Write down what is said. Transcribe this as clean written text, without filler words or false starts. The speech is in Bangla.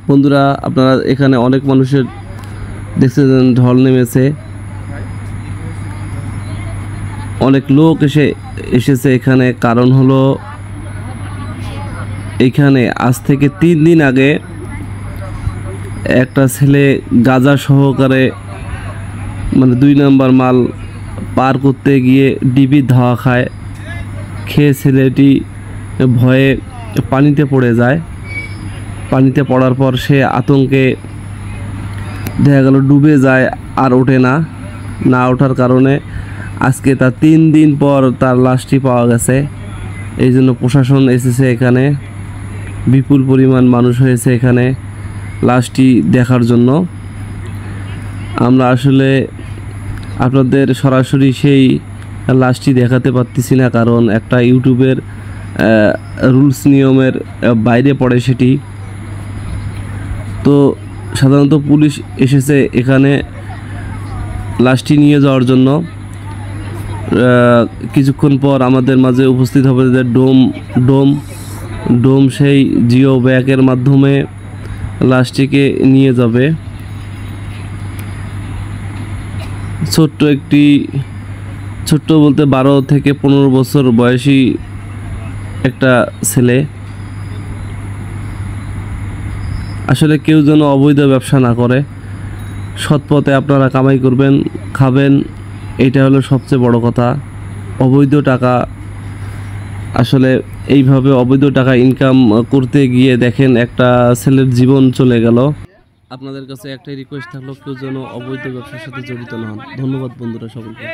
বন্ধুরা, আপনারা এখানে অনেক মানুষের দেখছেন ঢল নেমেছে, অনেক লোক এসেছে এখানে। কারণ হলো এখানে আজ থেকে 3 দিন আগে একটা ছেলে গাঁজা সহকারে মানে 2 নম্বর মাল পার করতে গিয়ে ডিবি ধাওয়া খায়। খেয়ে ছেলেটি ভয়ে পানিতে পড়ে যায়। পানিতে পড়ার পর সে আতঙ্কে দেখা গেল ডুবে যায়, আর ওঠে না ওঠার কারণে আজকে তার 3 দিন পর তার লাশটি পাওয়া গেছে। এই জন্য প্রশাসন এসেছে এখানে, বিপুল পরিমাণ মানুষ হয়েছে এখানে লাশটি দেখার জন্য। আমরা আসলে আপনাদের সরাসরি সেই লাশটি দেখাতে পারতেছি না, কারণ একটা ইউটিউবের রুলস নিয়মের বাইরে পড়ে সেটি। তো সাধারণত পুলিশ এসেছে এখানে লাশটি নিয়ে যাওয়ার জন্য। কিছুক্ষণ পর আমাদের মাঝে উপস্থিত হবে যে ডোম সেই জিও ব্যাগের মাধ্যমে লাশটিকে নিয়ে যাবে। ছোট্ট বলতে 12 থেকে 15 বছর বয়সী একটা ছেলে। আসলে কেউ যেন অবৈধ ব্যবসা না করে, সৎ পথে আপনারা কামাই করবেন, খাবেন, এটা হলো সবচেয়ে বড় কথা। অবৈধ টাকা আসলে এইভাবে অবৈধ টাকা ইনকাম করতে গিয়ে দেখেন একটা ছেলের জীবন চলে গেল। আপনাদের কাছে একটাই রিকোয়েস্ট থাকলো, কেউ যেন অবৈধ ব্যবসার সাথে জড়িত না হন। ধন্যবাদ বন্ধুরা সকলকে।